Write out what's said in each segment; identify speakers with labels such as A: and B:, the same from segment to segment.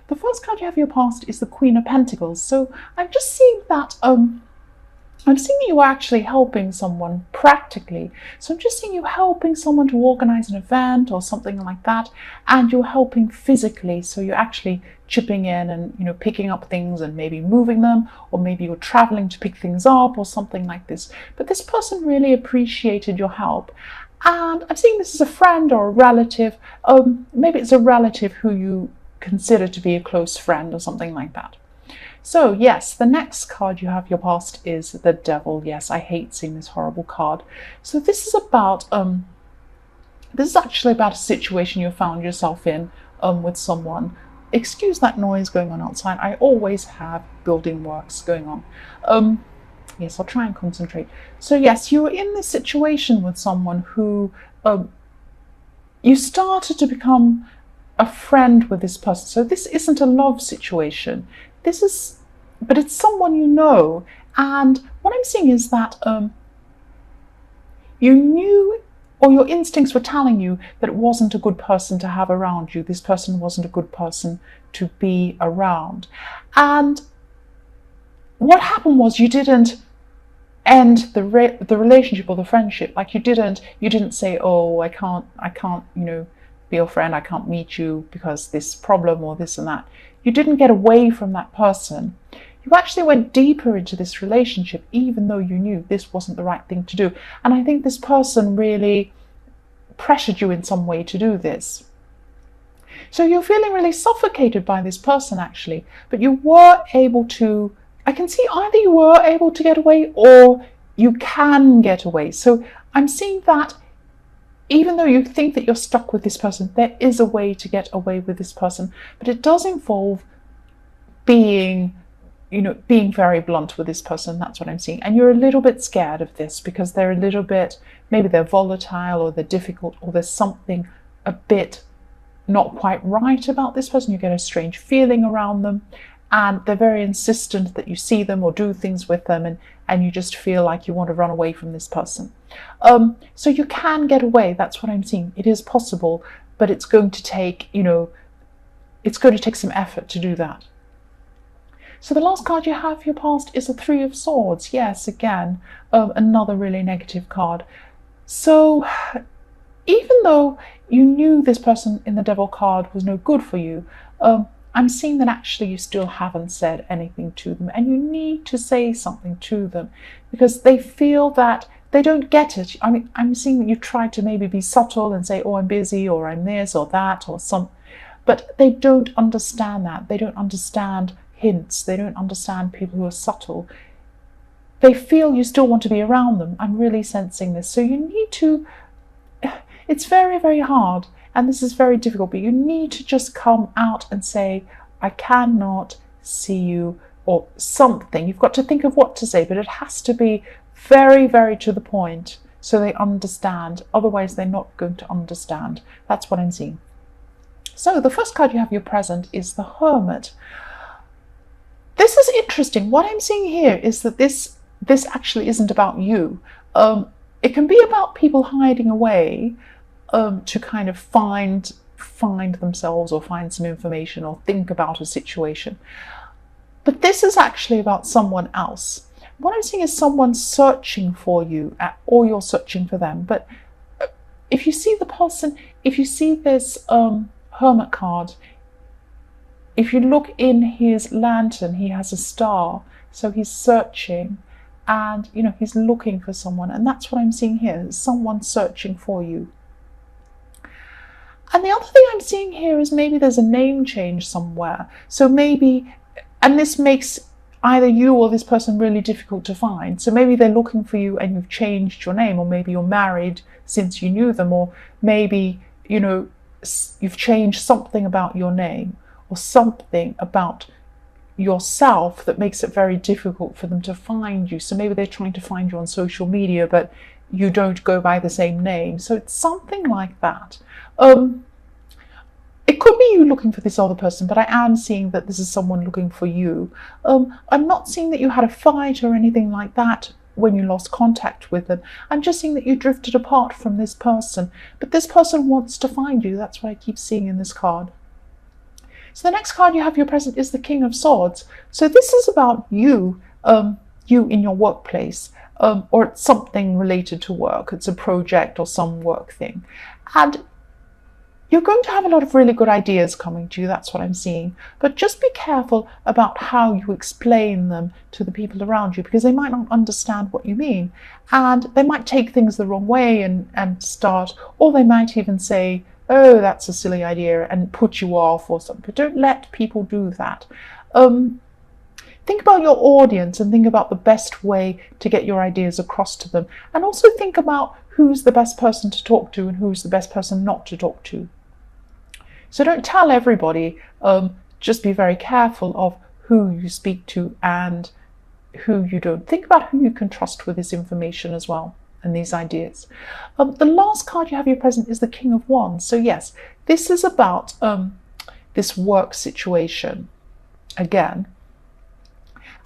A: the first card you have in your past is the Queen of Pentacles. So I'm just seeing that I'm seeing you are actually helping someone practically. So I'm just seeing you helping someone to organize an event or something like that, and you're helping physically. So you're actually chipping in and, you know, picking up things and maybe moving them, or maybe you're traveling to pick things up or something like this. But this person really appreciated your help. And I'm seeing this as a friend or a relative. Maybe it's a relative who you consider to be a close friend or something like that. So yes, the next card you have your past is the Devil. Yes, I hate seeing this horrible card. So this is about this is actually about a situation you found yourself in with someone. Excuse that noise going on outside. I always have building works going on. Yes, I'll try and concentrate. So yes, you were in this situation with someone who you started to become a friend with this person. So this isn't a love situation. This is, but it's someone you know. And what I'm seeing is that you knew, or your instincts were telling you, that it wasn't a good person to have around you. This person wasn't a good person to be around. And what happened was you didn't end the relationship or the friendship. Like you didn't say, oh, I can't, you know, be your friend. I can't meet you because this problem or this and that. You didn't get away from that person. You actually went deeper into this relationship, even though you knew this wasn't the right thing to do. And I think this person really pressured you in some way to do this. So you're feeling really suffocated by this person, actually, but you were able to, I can see either you were able to get away or you can get away. So I'm seeing that even though you think that you're stuck with this person, there is a way to get away with this person, but it does involve being very blunt with this person. That's what I'm seeing. And you're a little bit scared of this because they're a little bit, maybe they're volatile or they're difficult, or there's something a bit not quite right about this person. You get a strange feeling around them, and they're very insistent that you see them or do things with them, and you just feel like you want to run away from this person. So you can get away. That's what I'm seeing. It is possible, but it's going to take, it's going to take some effort to do that. So the last card you have for your past is the Three of Swords. Yes, again, another really negative card. So even though you knew this person in the Devil card was no good for you, I'm seeing that actually you still haven't said anything to them, and you need to say something to them because they feel that they don't get it. I mean, I'm seeing that you try to maybe be subtle and say, oh, I'm busy, or I'm this or that or some, but they don't understand that. They don't understand hints. They don't understand people who are subtle. They feel you still want to be around them. I'm really sensing this. So you need to, it's very, very hard. And this is very difficult, but you need to just come out and say, I cannot see you, or something. You've got to think of what to say, but it has to be very, very to the point so they understand. Otherwise, they're not going to understand. That's what I'm seeing. So the first card you have your present is the Hermit. This is interesting. What I'm seeing here is that this actually isn't about you. It can be about people hiding away to kind of find themselves or find some information or think about a situation. But this is actually about someone else. What I'm seeing is someone searching for you, or you're searching for them. But if you see the person, if you see this Hermit card, if you look in his lantern, he has a star. So he's searching and, he's looking for someone. And that's what I'm seeing here, someone searching for you. And the other thing I'm seeing here is maybe there's a name change somewhere. So maybe, and this makes either you or this person really difficult to find. So maybe they're looking for you and you've changed your name, or maybe you're married since you knew them, or maybe, you've changed something about your name or something about yourself that makes it very difficult for them to find you. So maybe they're trying to find you on social media, but you don't go by the same name. So it's something like that. It could be you looking for this other person, but I am seeing that this is someone looking for you. I'm not seeing that you had a fight or anything like that when you lost contact with them. I'm just seeing that you drifted apart from this person, but this person wants to find you. That's what I keep seeing in this card. So the next card you have your present is the King of Swords. So this is about you, you in your workplace, or it's something related to work. It's a project or some work thing. And you're going to have a lot of really good ideas coming to you, that's what I'm seeing. But just be careful about how you explain them to the people around you, because they might not understand what you mean. And they might take things the wrong way and start, or they might even say, oh, that's a silly idea, and put you off or something. But don't let people do that. Think about your audience and think about the best way to get your ideas across to them. And also think about who's the best person to talk to and who's the best person not to talk to. So don't tell everybody, just be very careful of who you speak to and who you don't. Think about who you can trust with this information as well and these ideas. The last card you have your present is the King of Wands. So yes, this is about this work situation again.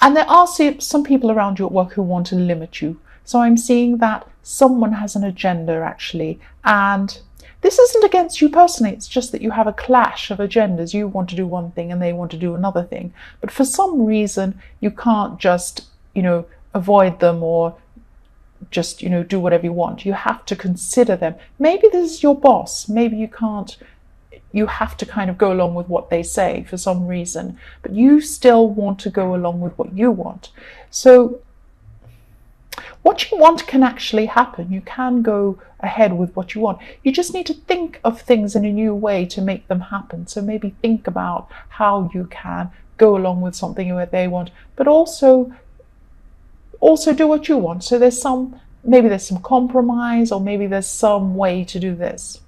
A: And there are some people around you at work who want to limit you. So I'm seeing that someone has an agenda actually, and this isn't against you personally, it's just that you have a clash of agendas. You want to do one thing and they want to do another thing. But for some reason, you can't just, avoid them or just, do whatever you want. You have to consider them. Maybe this is your boss. Maybe you have to kind of go along with what they say for some reason, but you still want to go along with what you want. So what you want can actually happen. You can go ahead with what you want. You just need to think of things in a new way to make them happen. So maybe think about how you can go along with something that they want, but also do what you want. So maybe there's some compromise, or maybe there's some way to do this.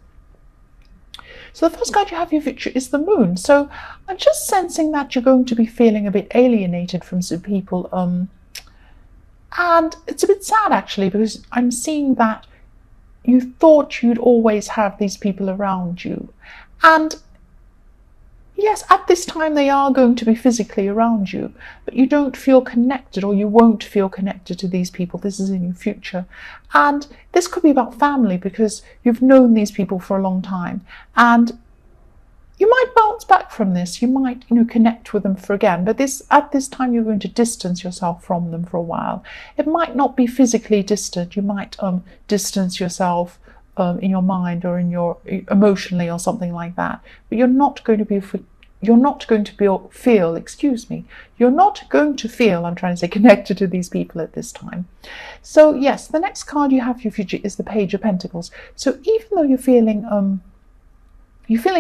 A: So the first card you have for your future is the Moon. So I'm just sensing that you're going to be feeling a bit alienated from some people. And it's a bit sad actually, because I'm seeing that you thought you'd always have these people around you. And yes, at this time they are going to be physically around you, but you don't feel connected, or you won't feel connected to these people. This is in your future. And this could be about family, because you've known these people for a long time. And you might bounce back from this. You might, connect with them for again. But at this time, you're going to distance yourself from them for a while. It might not be physically distant. You might distance yourself in your mind or in your emotionally or something like that. But you're not going to feel, I'm trying to say, connected to these people at this time. So yes, the next card you have for your future is the Page of Pentacles. So even though you're feeling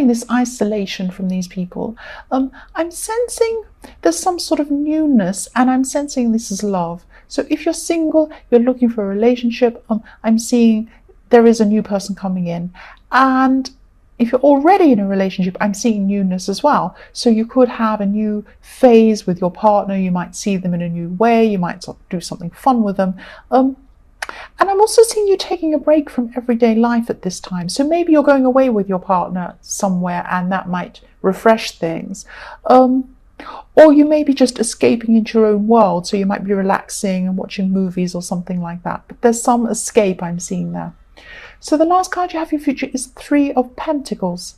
A: this isolation from these people, I'm sensing there's some sort of newness, and I'm sensing this is love. So if you're single, you're looking for a relationship, I'm seeing there is a new person coming in. And if you're already in a relationship, I'm seeing newness as well. So you could have a new phase with your partner. You might see them in a new way. You might do something fun with them. And I'm also seeing you taking a break from everyday life at this time. So maybe you're going away with your partner somewhere, and that might refresh things. Or you may be just escaping into your own world. So you might be relaxing and watching movies or something like that. But there's some escape I'm seeing there. So the last card you have for your future is Three of Pentacles.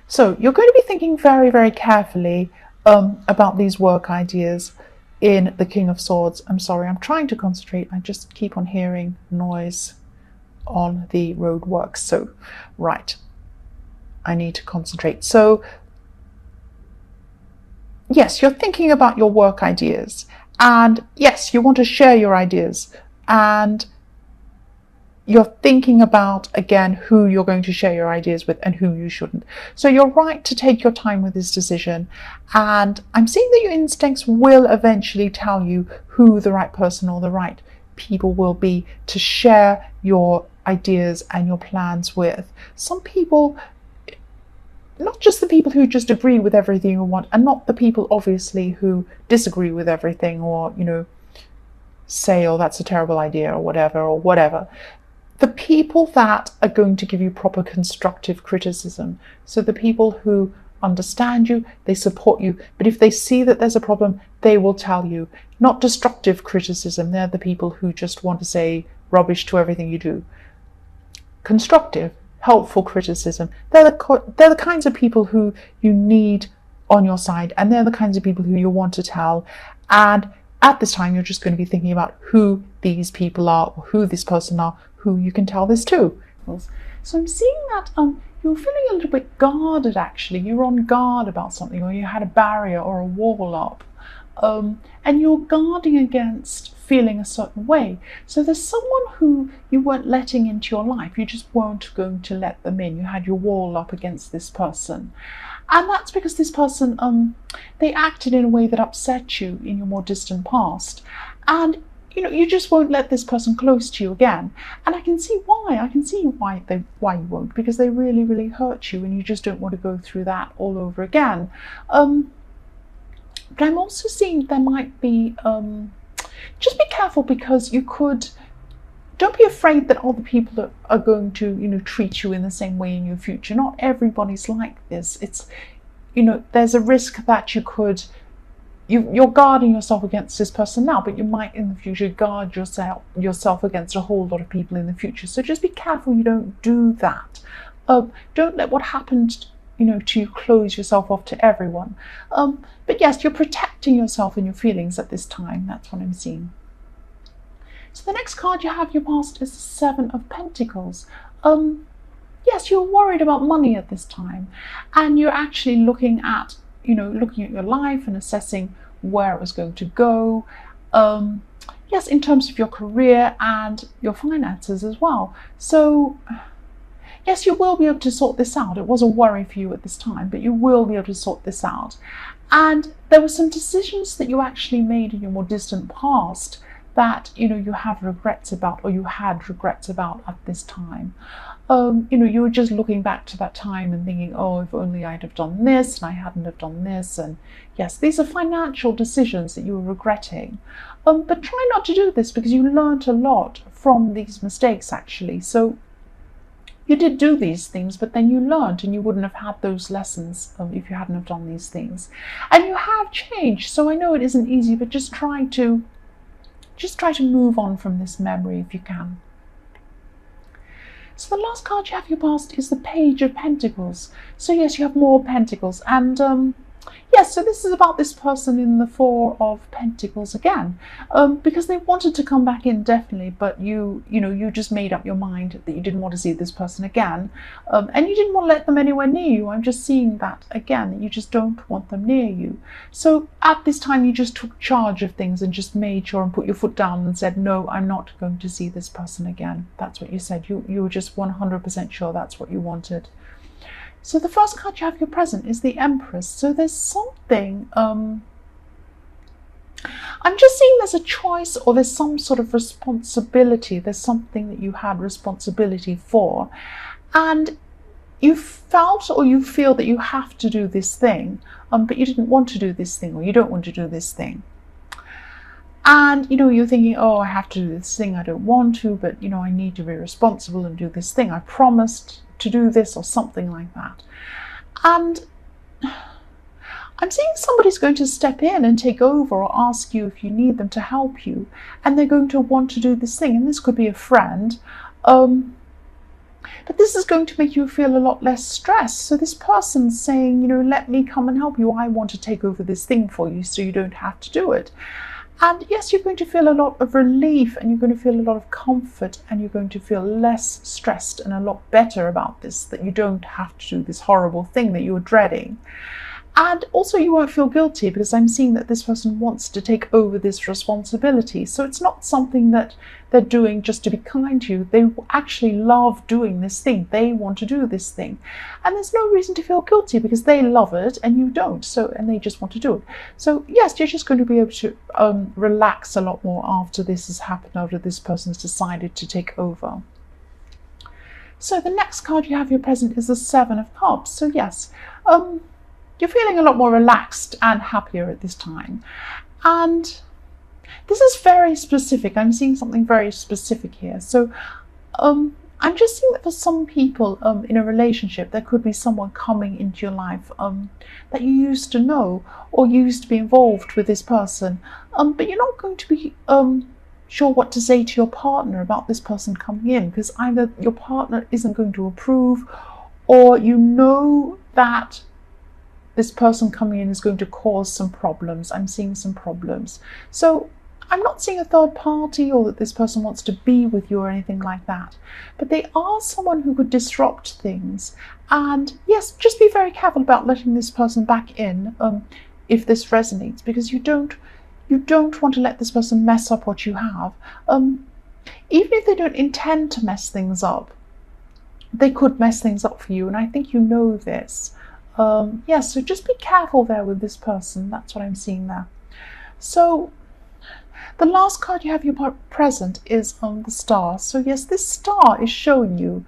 A: So you're going to be thinking very, very carefully about these work ideas in the King of Swords. I'm sorry, I'm trying to concentrate. I just keep on hearing noise on the road works. So, right, I need to concentrate. So, yes, you're thinking about your work ideas. And yes, you want to share your ideas. And you're thinking about, again, who you're going to share your ideas with and who you shouldn't. So you're right to take your time with this decision. And I'm seeing that your instincts will eventually tell you who the right person or the right people will be to share your ideas and your plans with. Some people, not just the people who just agree with everything you want, and not the people, obviously, who disagree with everything, or, say, oh, that's a terrible idea, or whatever. The people that are going to give you proper constructive criticism. So the people who understand you, they support you, but if they see that there's a problem, they will tell you. Not destructive criticism. They're the people who just want to say rubbish to everything you do. Constructive, helpful criticism. They're the kinds of people who you need on your side, and they're the kinds of people who you want to tell. And at this time, you're just going to be thinking about who these people are, or who this person are, who you can tell this to. So I'm seeing that you're feeling a little bit guarded, actually. You're on guard about something, or you had a barrier or a wall up. And you're guarding against feeling a certain way. So there's someone who you weren't letting into your life. You just weren't going to let them in. You had your wall up against this person. And that's because this person, they acted in a way that upset you in your more distant past. And you just won't let this person close to you again. And I can see why. I can see why you won't, because they really, really hurt you, and you just don't want to go through that all over again. But I'm also seeing there might be, just be careful, because don't be afraid that other people are going to, treat you in the same way in your future. Not everybody's like this. It's, there's a risk that you're guarding yourself against this person now, but you might in the future guard yourself against a whole lot of people in the future. So just be careful you don't do that. Don't let what happened to you close yourself off to everyone. But yes, you're protecting yourself and your feelings at this time. That's what I'm seeing. So the next card you have your past is the Seven of Pentacles. Yes, you're worried about money at this time, and you're actually looking at your life and assessing where it was going to go. Yes, in terms of your career and your finances as well. So yes, you will be able to sort this out. It was a worry for you at this time, but you will be able to sort this out. And there were some decisions that you actually made in your more distant past that you have regrets about, or you had regrets about at this time. You were just looking back to that time and thinking, oh, if only I'd have done this and I hadn't have done this. And yes, these are financial decisions that you were regretting. But try not to do this, because you learned a lot from these mistakes, actually. So you did do these things, but then you learned, and you wouldn't have had those lessons if you hadn't have done these things. And you have changed. So I know it isn't easy, but just try to move on from this memory if you can. So the last card you have your past is the Page of Pentacles. So yes, you have more Pentacles, and yes, so this is about this person in the Four of Pentacles again, because they wanted to come back in, definitely, but you just made up your mind that you didn't want to see this person again, and you didn't want to let them anywhere near you. I'm just seeing that again, that you just don't want them near you. So at this time, you just took charge of things and just made sure and put your foot down and said, no, I'm not going to see this person again. That's what you said. You were just 100% sure that's what you wanted. So the first card you have your present is the Empress. So there's something, I'm just seeing there's a choice, or there's some sort of responsibility. There's something that you had responsibility for, and you felt, or you feel, that you have to do this thing, but you didn't want to do this thing, or you don't want to do this thing. And you're thinking, oh, I have to do this thing, I don't want to, but I need to be responsible and do this thing. I promised to do this, or something like that. And I'm seeing somebody's going to step in and take over, or ask you if you need them to help you, and they're going to want to do this thing. And this could be a friend, but this is going to make you feel a lot less stressed. So this person's saying, let me come and help you. I want to take over this thing for you, so you don't have to do it. And yes, you're going to feel a lot of relief, and you're going to feel a lot of comfort, and you're going to feel less stressed and a lot better about this, that you don't have to do this horrible thing that you're dreading. And also you won't feel guilty, because I'm seeing that this person wants to take over this responsibility. So it's not something that they're doing just to be kind to you. They actually love doing this thing. They want to do this thing. And there's no reason to feel guilty, because they love it and you don't. So, and they just want to do it. So yes, you're just going to be able to relax a lot more after this has happened, after this person's decided to take over. So the next card you have your present is the Seven of Cups. So yes, you're feeling a lot more relaxed and happier at this time. And this is very specific. I'm seeing something very specific here. So I'm just seeing that for some people in a relationship, there could be someone coming into your life that you used to know, or used to be involved with this person. But you're not going to be sure what to say to your partner about this person coming in, because either your partner isn't going to approve, or you know that this person coming in is going to cause some problems. I'm seeing some problems. So I'm not seeing a third party or that this person wants to be with you or anything like that. But they are someone who could disrupt things. And yes, just be very careful about letting this person back in if this resonates, because you don't want to let this person mess up what you have. Even if they don't intend to mess things up, they could mess things up for you. And I think you know this. Yes, so just be careful there with this person. That's what I'm seeing there. So the last card you have your present is the star. So yes, this star is showing you,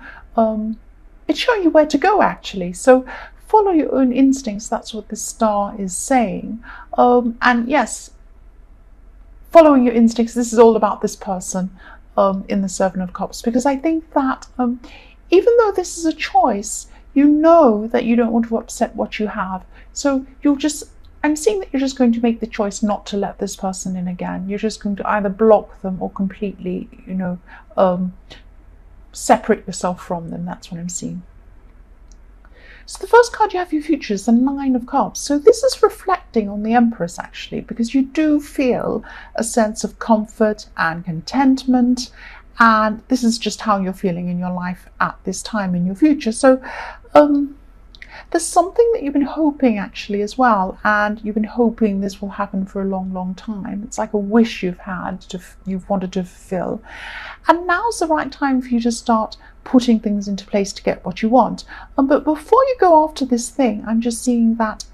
A: it's showing you where to go actually. So follow your own instincts. That's what this star is saying. And yes, following your instincts, this is all about this person in the Seven of Cups, because I think that even though this is a choice, you know that you don't want to upset what you have. So I'm seeing that you're just going to make the choice not to let this person in again. You're just going to either block them or completely, separate yourself from them. That's what I'm seeing. So the first card you have for your future is the Nine of Cups. So this is reflecting on the Empress actually, because you do feel a sense of comfort and contentment. And this is just how you're feeling in your life at this time in your future. So there's something that you've been hoping actually as well, and you've been hoping this will happen for a long, long time. It's like a wish you've wanted to fulfill. And now's the right time for you to start putting things into place to get what you want. But before you go after this thing, I'm just seeing that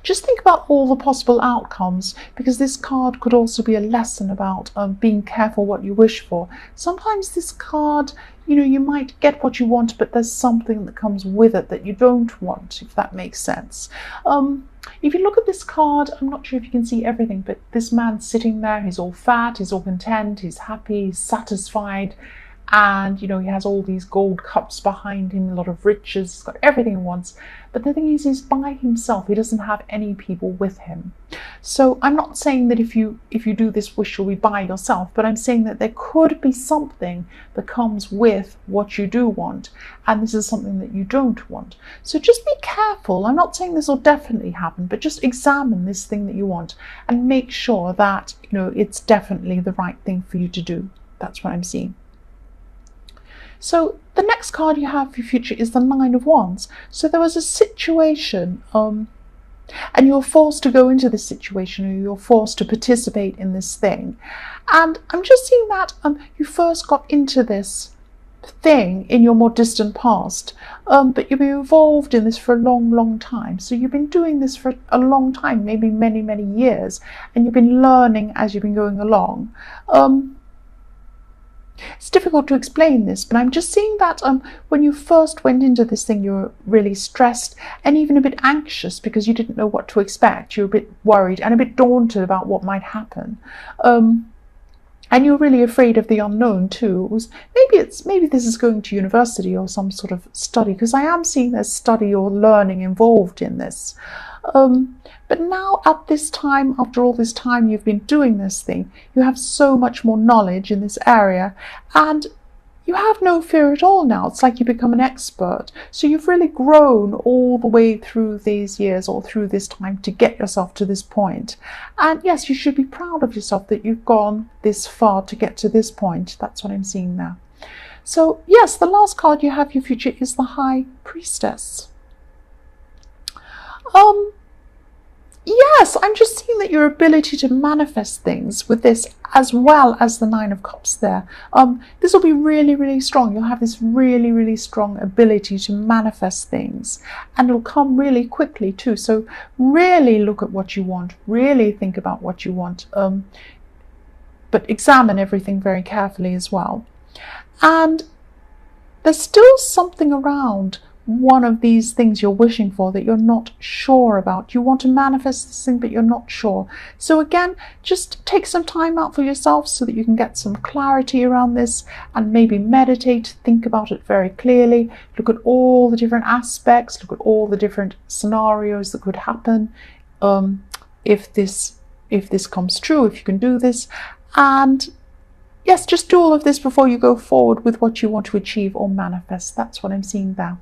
A: just think about all the possible outcomes, because this card could also be a lesson about being careful what you wish for. Sometimes this card, you might get what you want, but there's something that comes with it that you don't want, if that makes sense. If you look at this card, I'm not sure if you can see everything, but this man's sitting there, he's all fat, he's all content, he's happy, he's satisfied. And, he has all these gold cups behind him, a lot of riches, he's got everything he wants. But the thing is, he's by himself. He doesn't have any people with him. So I'm not saying that if you do this wish, you'll be by yourself, but I'm saying that there could be something that comes with what you do want. And this is something that you don't want. So just be careful. I'm not saying this will definitely happen, but just examine this thing that you want and make sure that, it's definitely the right thing for you to do. That's what I'm seeing. So the next card you have for your future is the Nine of Wands. So there was a situation, and you're forced to go into this situation, or you're forced to participate in this thing. And I'm just seeing that you first got into this thing in your more distant past, but you've been involved in this for a long, long time. So you've been doing this for a long time, maybe many, many years, and you've been learning as you've been going along. It's difficult to explain this, but I'm just seeing that when you first went into this thing, you were really stressed and even a bit anxious because you didn't know what to expect. You were a bit worried and a bit daunted about what might happen. And you're really afraid of the unknown too. It was maybe this is going to university or some sort of study, because I am seeing there's study or learning involved in this. But now at this time, after all this time you've been doing this thing, you have so much more knowledge in this area and you have no fear at all now. It's like you become an expert. So you've really grown all the way through these years or through this time to get yourself to this point. And yes, you should be proud of yourself that you've gone this far to get to this point. That's what I'm seeing now. So yes, the last card you have your future is the High Priestess. Yes, I'm just seeing that your ability to manifest things with this, as well as the Nine of Cups there, this will be really, really strong. You'll have this really, really strong ability to manifest things, and it'll come really quickly too. So really look at what you want, really think about what you want, but examine everything very carefully as well. And there's still something around one of these things you're wishing for that you're not sure about. You want to manifest this thing, but you're not sure. So again, just take some time out for yourself so that you can get some clarity around this, and maybe meditate, think about it very clearly, look at all the different aspects, look at all the different scenarios that could happen if this comes true, if you can do this. And yes, just do all of this before you go forward with what you want to achieve or manifest. That's what I'm seeing there.